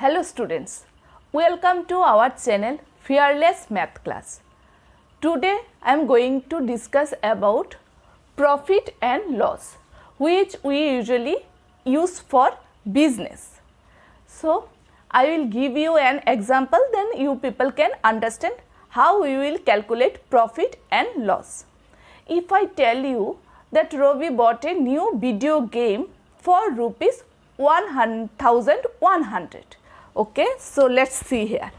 Hello students, welcome to our channel Fearless Math Class. Today I am going to discuss about profit and loss, which we usually use for business. So I will give you an example, then you people can understand how we will calculate profit and loss. If I tell you that Ravi bought a new video game for rupees 1100. Okay, so let's see here.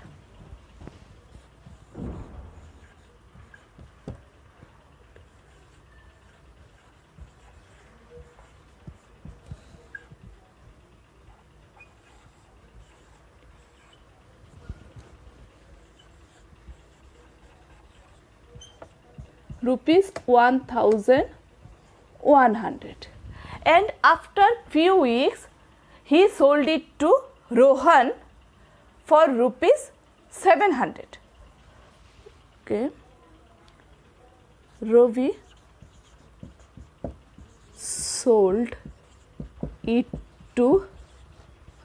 Rupees 1100, and after few weeks he sold it to Rohan for rupees 700. Okay, Ravi sold it to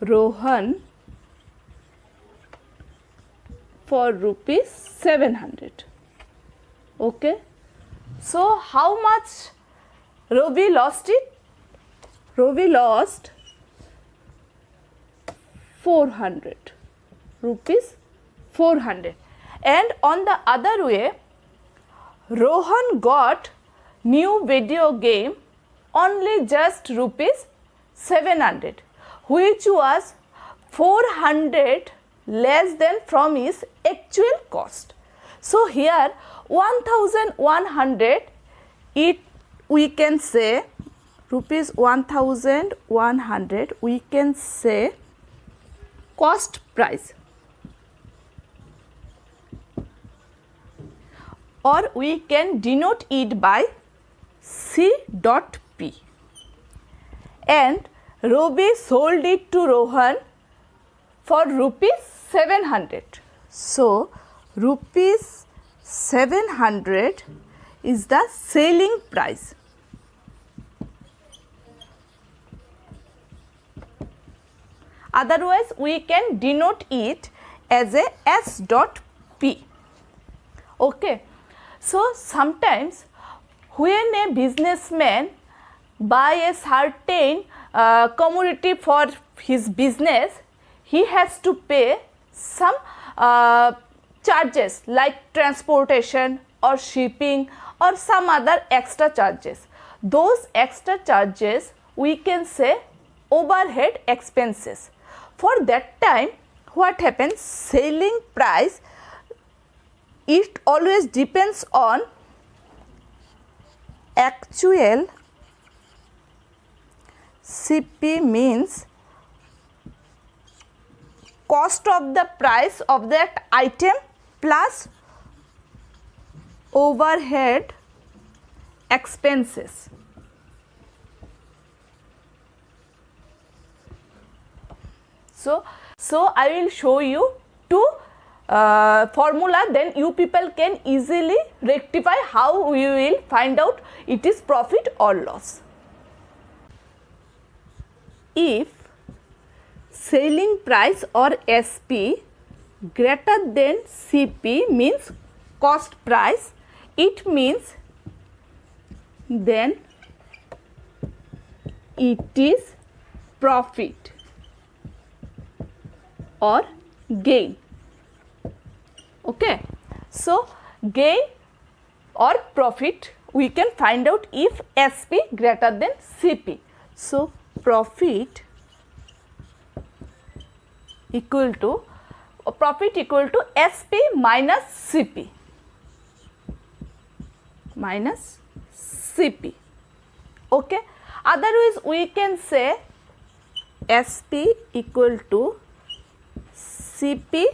Rohan for rupees 700. Okay, so how much Ravi lost it? Ravi lost 400 rupees 400, and on the other way Rohan got new video game only just rupees 700, which was 400 less than from his actual cost. So here 1100, it we can say rupees 1100, we can say cost price, or we can denote it by C.P, and Ravi sold it to Rohan for rupees 700. So rupees 700 is the selling price. Otherwise we can denote it as a S.P. Okay, so sometimes when a businessman buy a certain commodity for his business, he has to pay some charges like transportation or shipping or some other extra charges. Those extra charges we can say overhead expenses. For that time, what happens? Selling price, it always depends on actual CP, means cost of the price of that item plus overhead expenses. So I will show you two formula, then you people can easily rectify how we will find out it is profit or loss. If selling price or SP greater than CP, means cost price, it means then it is profit or gain. Okay, so gain or profit we can find out if SP greater than CP. So profit equal to SP minus CP, Okay, otherwise we can say SP equal to CP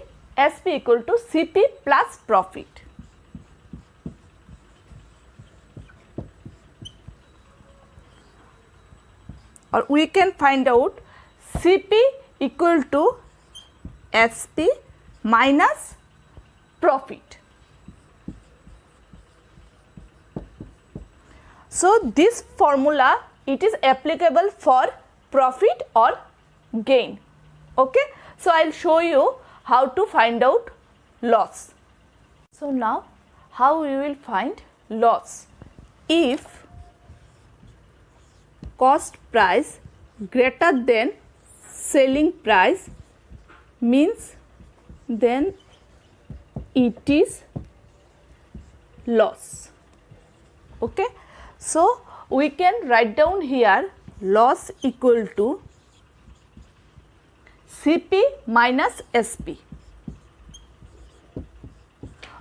plus profit. Or we can find out CP equal to SP minus profit. So this formula, it is applicable for profit or gain. Okay, so I'll show you how to find out loss. So now how we will find loss? If cost price greater than selling price means then it is loss. Okay, so we can write down here loss equal to CP minus SP,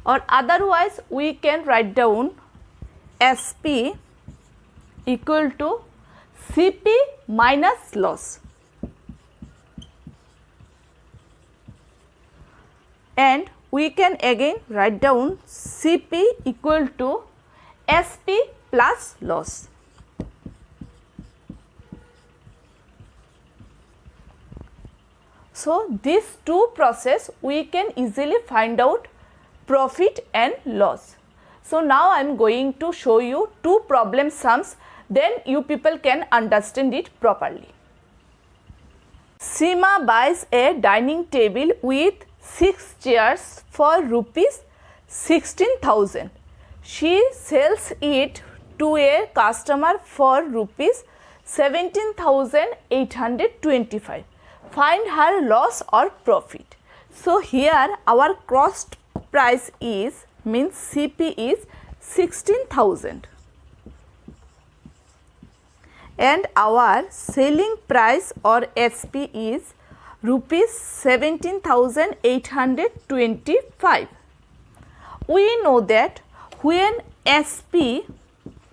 or otherwise we can write down SP equal to CP minus loss, and we can again write down CP equal to SP plus loss. So these two process we can easily find out profit and loss. So now I am going to show you two problem sums, then you people can understand it properly. Seema buys a dining table with 6 chairs for rupees 16,000. She sells it to a customer for rupees 17,825. Find her loss or profit. So here our cost price is means CP is 16,000 and our selling price or SP is rupees 17,825. We know that when SP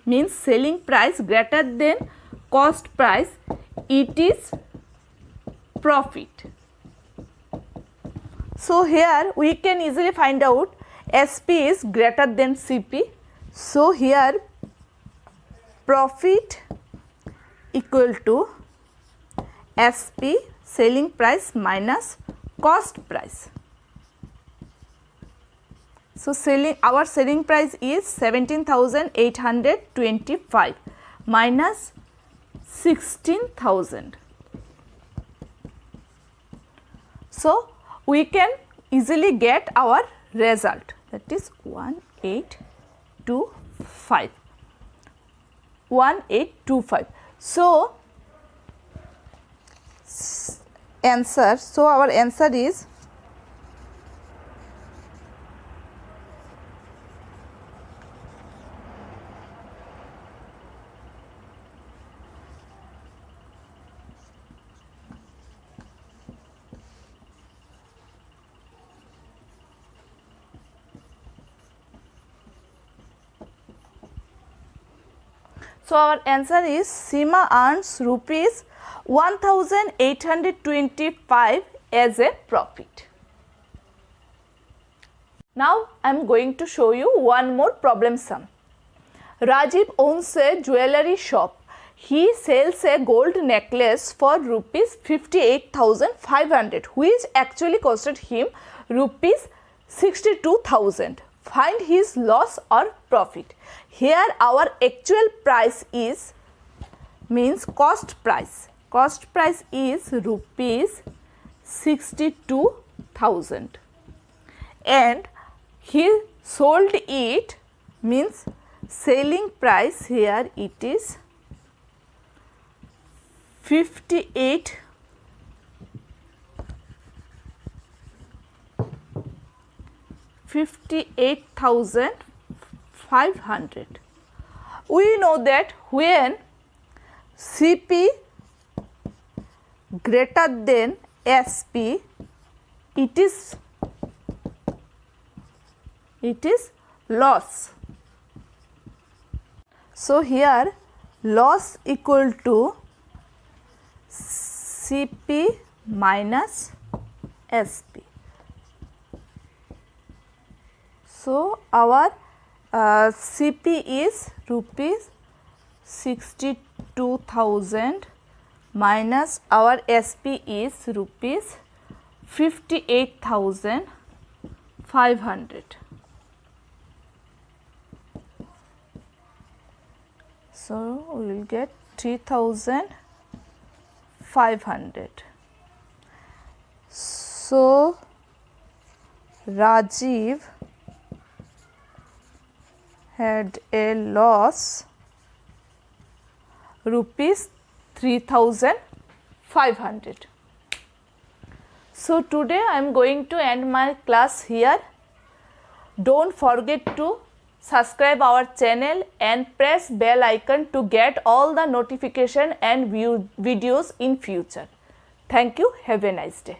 means selling price greater than cost price, it is profit. So here we can easily find out SP is greater than CP. So here profit equal to SP selling price minus cost price. So our selling price is 17,825 minus 16,000. So we can easily get our result, that is 1825. 1825. So our answer is Seema earns rupees 1,825 as a profit. Now I am going to show you one more problem sum. Rajiv owns a jewellery shop. He sells a gold necklace for rupees 58,500, which actually costed him rupees 62,000. Find his loss or profit. Here our actual price is means cost price. Cost price is rupees 62,000 and he sold it means selling price here it is 58,500. We know that when CP greater than SP, it is loss. So here loss equal to CP minus SP. So our CP is rupees 62,000 minus our SP is rupees 58,500. So we will get 3,500 So Rajiv had a loss rupees 3,500. So today I am going to end my class here. Don't forget to subscribe our channel and press bell icon to get all the notification and videos in future. Thank you. Have a nice day.